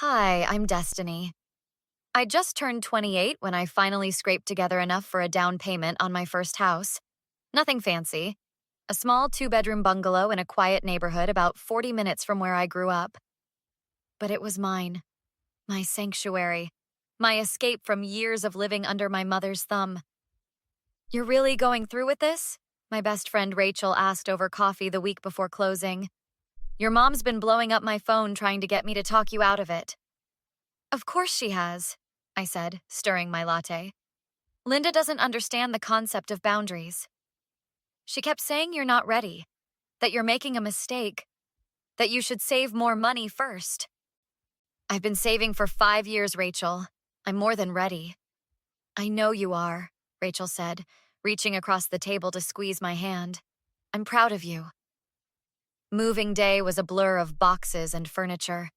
Hi, I'm Destiny. I just turned 28 when I finally scraped together enough for a down payment on my first house. Nothing fancy. A small two-bedroom bungalow in a quiet neighborhood about 40 minutes from where I grew up. But it was mine, my sanctuary, my escape from years of living under my mother's thumb. You're really going through with this? My best friend Rachel asked over coffee the week before closing. Your mom's been blowing up my phone trying to get me to talk you out of it. Of course she has, I said, stirring my latte. Linda doesn't understand the concept of boundaries. She kept saying you're not ready, that you're making a mistake, that you should save more money first. I've been saving for 5 years, Rachel. I'm more than ready. I know you are, Rachel said, reaching across the table to squeeze my hand. I'm proud of you. Moving day was a blur of boxes and furniture.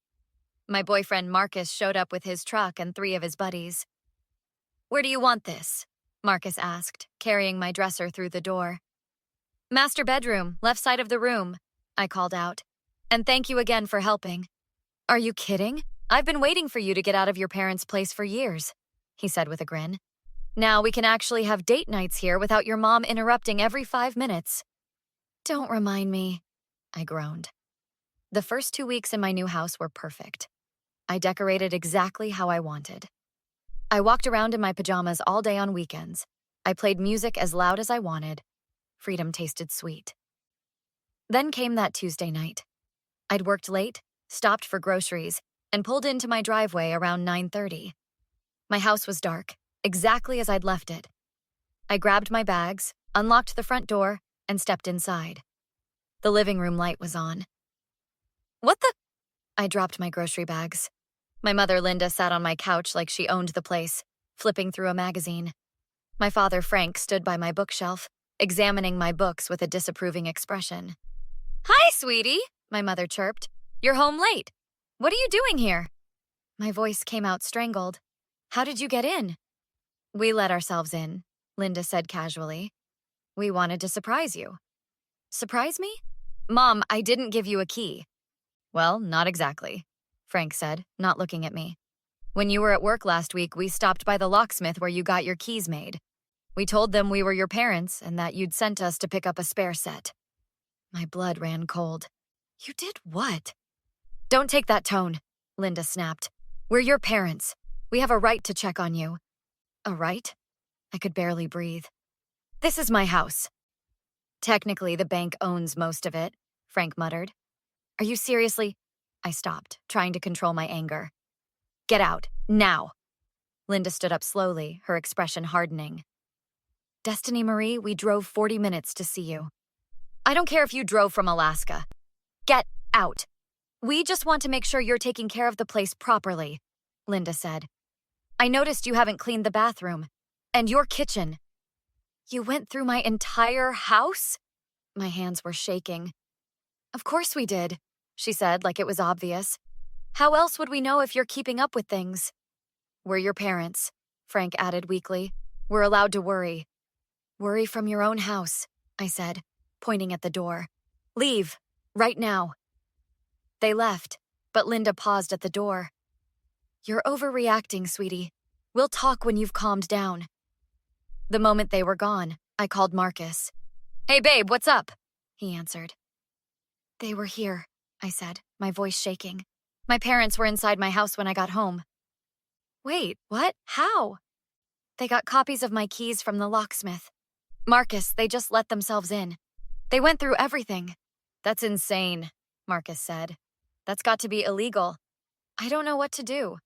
My boyfriend Marcus showed up with his truck and 3 of his buddies. Where do you want this? Marcus asked, carrying my dresser through the door. Master bedroom, left side of the room, I called out. And thank you again for helping. Are you kidding? I've been waiting for you to get out of your parents' place for years, he said with a grin. Now we can actually have date nights here without your mom interrupting every 5 minutes. Don't remind me, I groaned. The first 2 weeks in my new house were perfect. I decorated exactly how I wanted. I walked around in my pajamas all day on weekends. I played music as loud as I wanted. Freedom tasted sweet. Then came that Tuesday night. I'd worked late, stopped for groceries, and pulled into my driveway around 9:30. My house was dark, exactly as I'd left it. I grabbed my bags, unlocked the front door, and stepped inside. The living room light was on. What the? I dropped my grocery bags. My mother, Linda, sat on my couch like she owned the place, flipping through a magazine. My father, Frank, stood by my bookshelf, examining my books with a disapproving expression. Hi, sweetie, my mother chirped. You're home late. What are you doing here? My voice came out strangled. How did you get in? We let ourselves in, Linda said casually. We wanted to surprise you. Surprise me? Mom, I didn't give you a key. Well, not exactly, Frank said, not looking at me. When you were at work last week, we stopped by the locksmith where you got your keys made. We told them we were your parents and that you'd sent us to pick up a spare set. My blood ran cold. You did what? Don't take that tone, Linda snapped. We're your parents. We have a right to check on you. A right? I could barely breathe. This is my house. Technically, the bank owns most of it, Frank muttered. Are you seriously? I stopped, trying to control my anger. Get out, now. Linda stood up slowly, her expression hardening. Destiny Marie, we drove 40 minutes to see you. I don't care if you drove from Alaska. Get out. We just want to make sure you're taking care of the place properly, Linda said. I noticed you haven't cleaned the bathroom. And your kitchen. You went through my entire house? My hands were shaking. Of course we did, she said like it was obvious. How else would we know if you're keeping up with things? We're your parents, Frank added weakly. We're allowed to worry. Worry from your own house, I said, pointing at the door. Leave, right now. They left, but Linda paused at the door. You're overreacting, sweetie. We'll talk when you've calmed down. The moment they were gone, I called Marcus. Hey, babe, what's up? He answered. They were here, I said, my voice shaking. My parents were inside my house when I got home. Wait, what? How? They got copies of my keys from the locksmith. Marcus, they just let themselves in. They went through everything. That's insane, Marcus said. That's got to be illegal. I don't know what to do.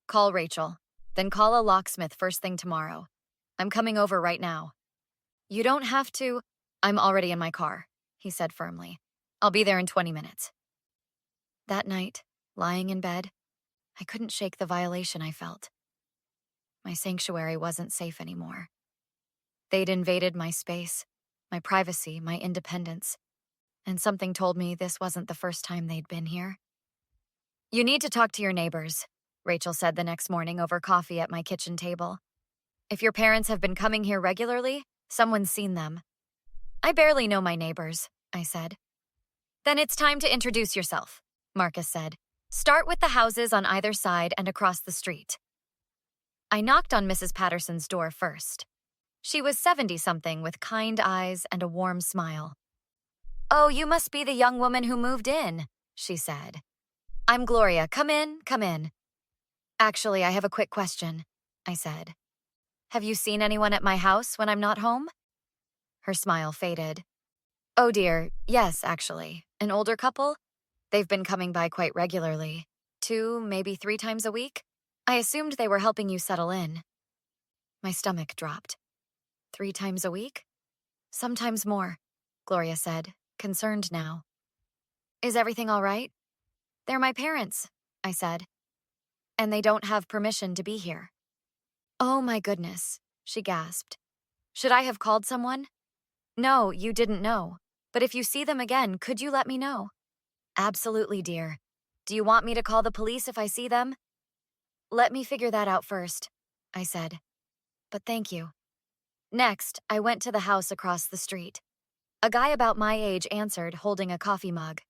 Call Rachel, then call a locksmith first thing tomorrow. I'm coming over right now. You don't have to. I'm already in my car, he said firmly. I'll be there in 20 minutes. That night, lying in bed, I couldn't shake the violation I felt. My sanctuary wasn't safe anymore. They'd invaded my space, my privacy, my independence, and something told me this wasn't the first time they'd been here. You need to talk to your neighbors, Rachel said the next morning over coffee at my kitchen table. If your parents have been coming here regularly, someone's seen them. I barely know my neighbors, I said. Then it's time to introduce yourself, Marcus said, Start with the houses on either side and across the street. I knocked on Mrs. Patterson's door first. She was 70-something with kind eyes and a warm smile. "Oh, you must be the young woman who moved in," she said. "I'm Gloria. Come in, come in." "Actually, I have a quick question," I said. "Have you seen anyone at my house when I'm not home?" Her smile faded. "Oh dear, yes, actually. An older couple? They've been coming by quite regularly. 2, maybe 3 times a week. I assumed they were helping you settle in." My stomach dropped. 3 times a week? Sometimes more, Gloria said, concerned now. "Is everything all right?" "They're my parents," I said. "And they don't have permission to be here." "Oh my goodness," she gasped. "Should I have called someone?" "No, you didn't know. But if you see them again, could you let me know?" "Absolutely, dear. Do you want me to call the police if I see them?" "Let me figure that out first," I said. "But thank you." Next, I went to the house across the street. A guy about my age answered, holding a coffee mug.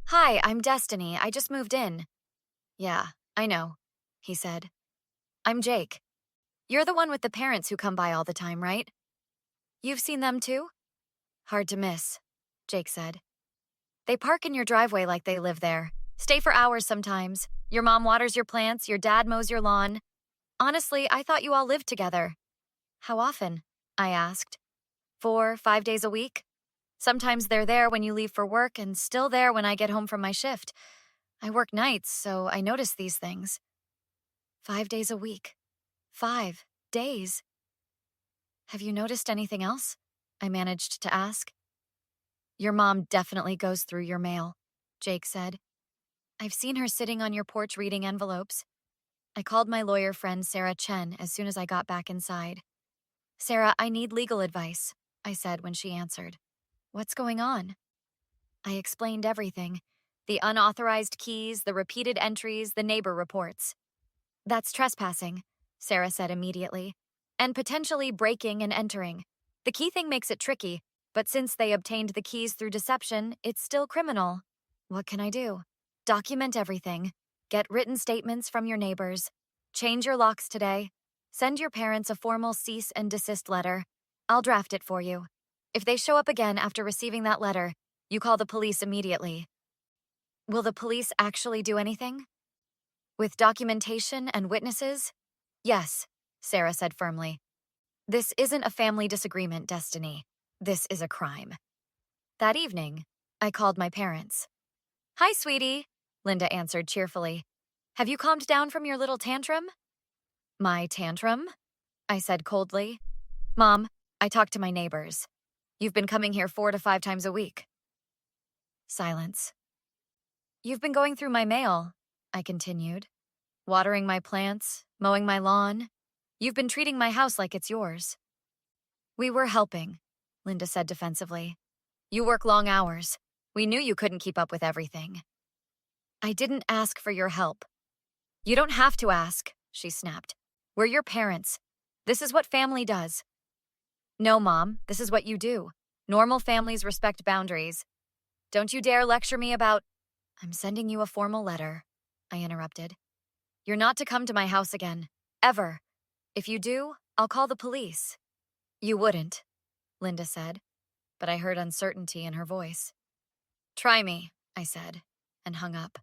"Hi, I'm Destiny. I just moved in." "Yeah, I know," he said. "I'm Jake. You're the one with the parents who come by all the time, right?" "You've seen them too?" "Hard to miss," Jake said. "They park in your driveway like they live there. Stay for hours sometimes. Your mom waters your plants, your dad mows your lawn. Honestly, I thought you all lived together." "How often?" I asked. 4, 5 days a week. Sometimes they're there when you leave for work and still there when I get home from my shift. I work nights, so I notice these things. 5 days a week. 5 days. "Have you noticed anything else?" I managed to ask. "Your mom definitely goes through your mail," Jake said. "I've seen her sitting on your porch reading envelopes." I called my lawyer friend Sarah Chen as soon as I got back inside. "Sarah, I need legal advice," I said when she answered. "What's going on?" I explained everything. The unauthorized keys, the repeated entries, the neighbor reports. "That's trespassing," Sarah said immediately, "and potentially breaking and entering. The key thing makes it tricky, but since they obtained the keys through deception, it's still criminal." "What can I do?" "Document everything. Get written statements from your neighbors. Change your locks today. Send your parents a formal cease and desist letter. I'll draft it for you. If they show up again after receiving that letter, you call the police immediately." "Will the police actually do anything?" "With documentation and witnesses? Yes," Sarah said firmly. "This isn't a family disagreement, Destiny. This is a crime." That evening, I called my parents. "Hi, sweetie," Linda answered cheerfully. "Have you calmed down from your little tantrum?" "My tantrum?" I said coldly. "Mom, I talked to my neighbors. You've been coming here 4 to 5 times a week." Silence. "You've been going through my mail," I continued. "Watering my plants, mowing my lawn. You've been treating my house like it's yours." "We were helping," Linda said defensively. "You work long hours. We knew you couldn't keep up with everything." "I didn't ask for your help." "You don't have to ask," she snapped. "We're your parents. This is what family does." "No, Mom, this is what you do. Normal families respect boundaries. Don't you dare lecture me about—" "I'm sending you a formal letter," I interrupted. "You're not to come to my house again. Ever. If you do, I'll call the police." "You wouldn't," Linda said, but I heard uncertainty in her voice. "Try me," I said, and hung up.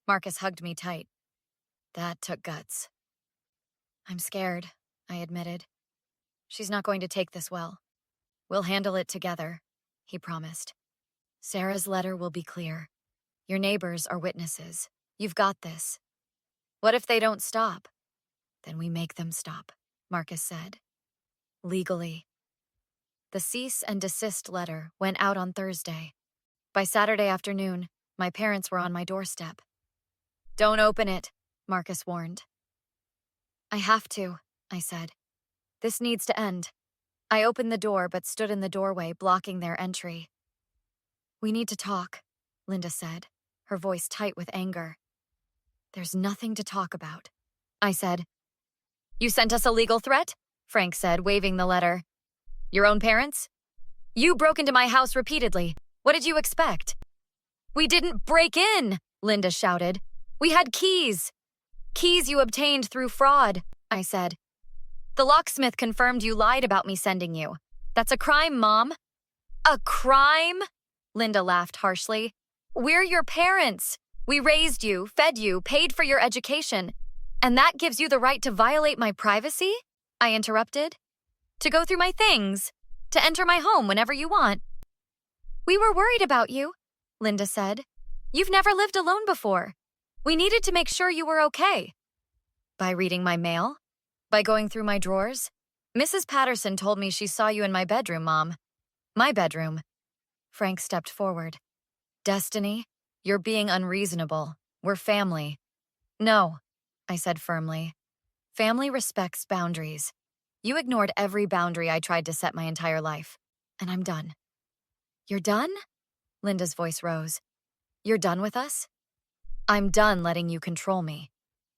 Marcus hugged me tight. That took guts. "I'm scared," I admitted. "She's not going to take this well." "We'll handle it together," he promised. "Sarah's letter will be clear. Your neighbors are witnesses. You've got this." "What if they don't stop?" "Then we make them stop," Marcus said. "Legally." The cease and desist letter went out on Thursday. By Saturday afternoon, my parents were on my doorstep. "Don't open it," Marcus warned. "I have to," I said. "This needs to end." I opened the door but stood in the doorway, blocking their entry. "We need to talk," Linda said, her voice tight with anger. "There's nothing to talk about," I said. "You sent us a legal threat?" Frank said, waving the letter. "Your own parents?" "You broke into my house repeatedly. What did you expect?" "We didn't break in!" Linda shouted. We had keys. Keys you obtained through fraud, I said. The locksmith confirmed you lied about me sending you. That's a crime, Mom. A crime? Linda laughed harshly. We're your parents. We raised you, fed you, paid for your education. And that gives you the right to violate my privacy? I interrupted. To go through my things. To enter my home whenever you want. We were worried about you, Linda said. You've never lived alone before. We needed to make sure you were okay. By reading my mail? By going through my drawers? Mrs. Patterson told me she saw you in my bedroom, Mom. My bedroom. Frank stepped forward. Destiny, you're being unreasonable. We're family. No, I said firmly. Family respects boundaries. You ignored every boundary I tried to set my entire life, and I'm done. You're done? Linda's voice rose. You're done with us? I'm done letting you control me.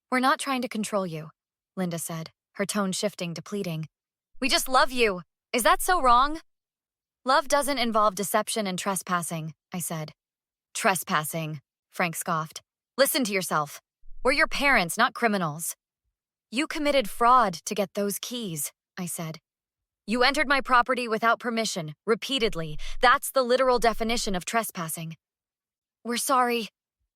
We're not trying to control you, Linda said, her tone shifting to pleading. We just love you. Is that so wrong? Love doesn't involve deception and trespassing, I said. Trespassing, Frank scoffed. Listen to yourself. We're your parents, not criminals. You committed fraud to get those keys, I said. You entered my property without permission, repeatedly. That's the literal definition of trespassing. We're sorry,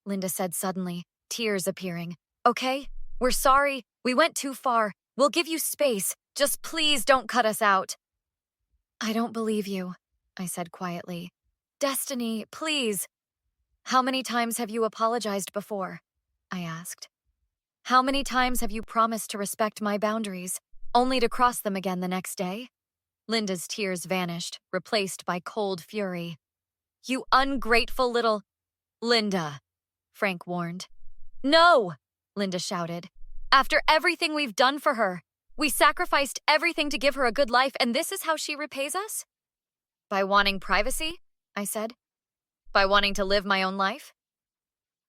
Linda said suddenly, tears appearing. Okay, we're sorry. We went too far. We'll give you space. Just please don't cut us out. I don't believe you, I said quietly. Destiny, please. How many times have you apologized before? I asked. How many times have you promised to respect my boundaries, only to cross them again the next day? Linda's tears vanished, replaced by cold fury. You ungrateful little... Linda, Frank warned. No, Linda shouted. After everything we've done for her, we sacrificed everything to give her a good life, and this is how she repays us? By wanting privacy, I said. By wanting to live my own life?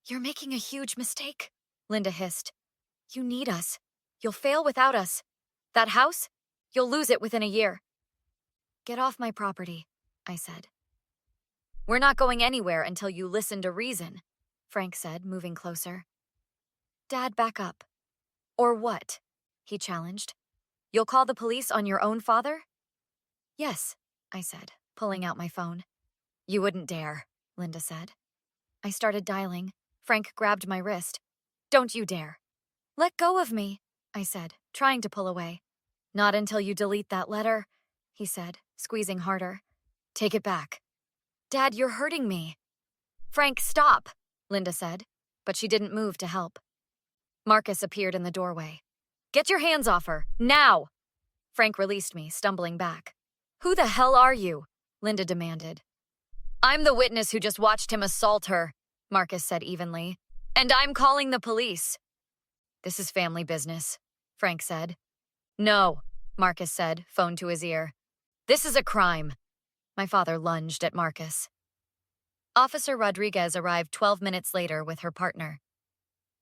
You're making a huge mistake, Linda hissed. You need us. You'll fail without us. That house, you'll lose it within a year. Get off my property, I said. We're not going anywhere until you listen to reason, Frank said, moving closer. Dad, back up. Or what? He challenged. You'll call the police on your own father? Yes, I said, pulling out my phone. You wouldn't dare, Linda said. I started dialing. Frank grabbed my wrist. Don't you dare. Let go of me, I said, trying to pull away. Not until you delete that letter, he said, squeezing harder. Take it back. Dad, you're hurting me. Frank, stop, Linda said, but she didn't move to help. Marcus appeared in the doorway. Get your hands off her, now! Frank released me, stumbling back. Who the hell are you? Linda demanded. I'm the witness who just watched him assault her, Marcus said evenly. And I'm calling the police. This is family business, Frank said. No, Marcus said, phone to his ear. This is a crime. My father lunged at Marcus. Officer Rodriguez arrived 12 minutes later with her partner.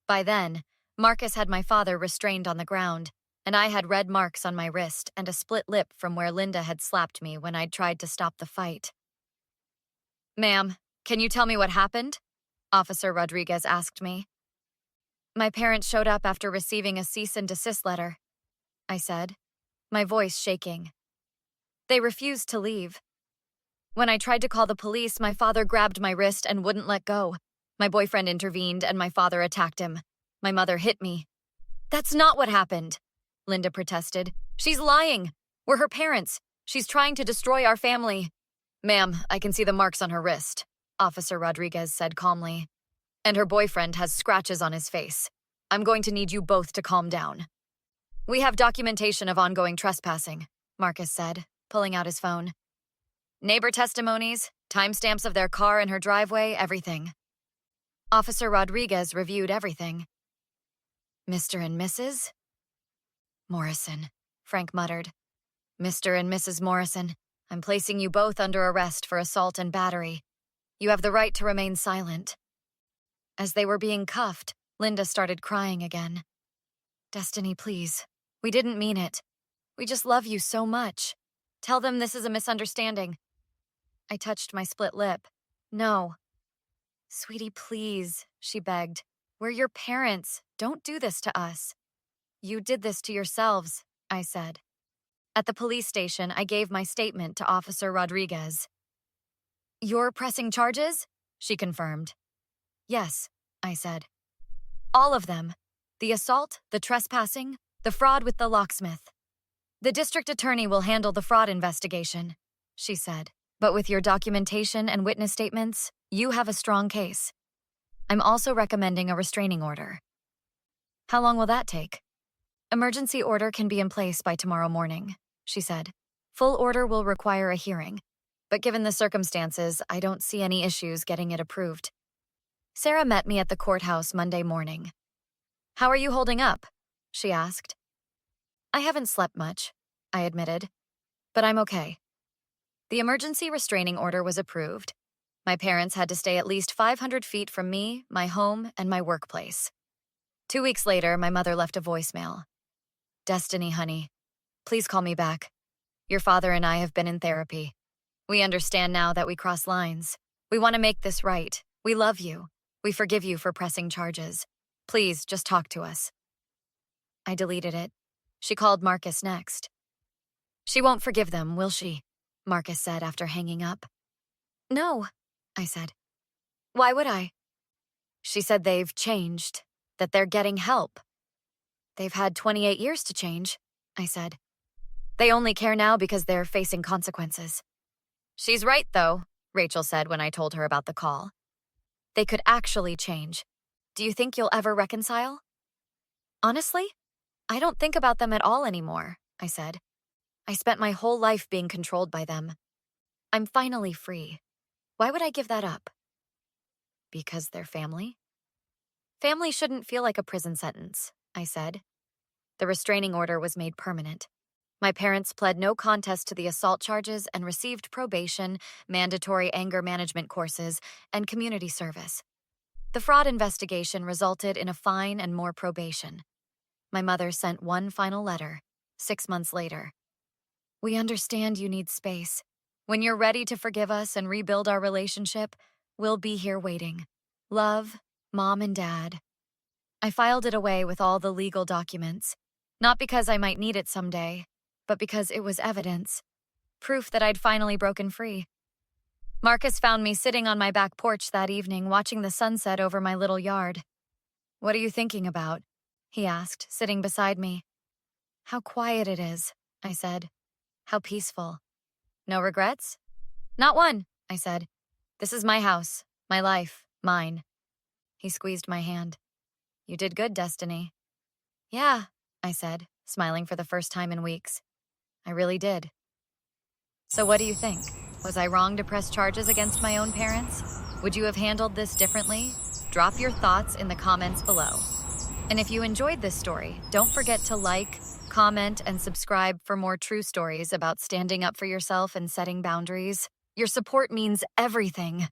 By then, Marcus had my father restrained on the ground, and I had red marks on my wrist and a split lip from where Linda had slapped me when I'd tried to stop the fight. Ma'am, can you tell me what happened? Officer Rodriguez asked me. My parents showed up after receiving a cease and desist letter, I said, my voice shaking. They refused to leave. When I tried to call the police, my father grabbed my wrist and wouldn't let go. My boyfriend intervened and my father attacked him. My mother hit me. That's not what happened, Linda protested. She's lying. We're her parents. She's trying to destroy our family. Ma'am, I can see the marks on her wrist, Officer Rodriguez said calmly. And her boyfriend has scratches on his face. I'm going to need you both to calm down. We have documentation of ongoing trespassing, Marcus said, pulling out his phone. Neighbor testimonies, timestamps of their car in her driveway, everything. Officer Rodriguez reviewed everything. Mr. and Mrs. Morrison, Frank muttered. Mr. and Mrs. Morrison, I'm placing you both under arrest for assault and battery. You have the right to remain silent. As they were being cuffed, Linda started crying again. Destiny, please. We didn't mean it. We just love you so much. Tell them this is a misunderstanding. I touched my split lip. No. Sweetie, please, she begged. We're your parents. Don't do this to us. You did this to yourselves, I said. At the police station, I gave my statement to Officer Rodriguez. You're pressing charges? She confirmed. Yes, I said. All of them. The assault, the trespassing, the fraud with the locksmith. The district attorney will handle the fraud investigation, she said. But with your documentation and witness statements, you have a strong case. I'm also recommending a restraining order. How long will that take? Emergency order can be in place by tomorrow morning, she said. Full order will require a hearing, but given the circumstances, I don't see any issues getting it approved. Sarah met me at the courthouse Monday morning. How are you holding up? She asked. I haven't slept much, I admitted, but I'm okay. The emergency restraining order was approved. My parents had to stay at least 500 feet from me, my home, and my workplace. 2 weeks later, my mother left a voicemail. Destiny, honey, please call me back. Your father and I have been in therapy. We understand now that we cross lines. We want to make this right. We love you. We forgive you for pressing charges. Please, just talk to us. I deleted it. She called Marcus next. She won't forgive them, will she? Marcus said after hanging up. No, I said. Why would I? She said they've changed, that they're getting help. They've had 28 years to change, I said. They only care now because they're facing consequences. She's right, though, Rachel said when I told her about the call. They could actually change. Do you think you'll ever reconcile? Honestly, I don't think about them at all anymore, I said. I spent my whole life being controlled by them. I'm finally free. Why would I give that up? Because they're family? Family shouldn't feel like a prison sentence, I said. The restraining order was made permanent. My parents pled no contest to the assault charges and received probation, mandatory anger management courses, and community service. The fraud investigation resulted in a fine and more probation. My mother sent one final letter, 6 months later. We understand you need space. When you're ready to forgive us and rebuild our relationship, we'll be here waiting. Love, Mom and Dad. I filed it away with all the legal documents, not because I might need it someday, but because it was evidence, proof that I'd finally broken free. Marcus found me sitting on my back porch that evening, watching the sunset over my little yard. What are you thinking about? He asked, sitting beside me. How quiet it is, I said. How peaceful. No regrets? Not one, I said. This is my house, my life, mine. He squeezed my hand. You did good, Destiny. Yeah, I said, smiling for the first time in weeks. I really did. So what do you think? Was I wrong to press charges against my own parents? Would you have handled this differently? Drop your thoughts in the comments below. And if you enjoyed this story, don't forget to like, comment, and subscribe for more true stories about standing up for yourself and setting boundaries. Your support means everything.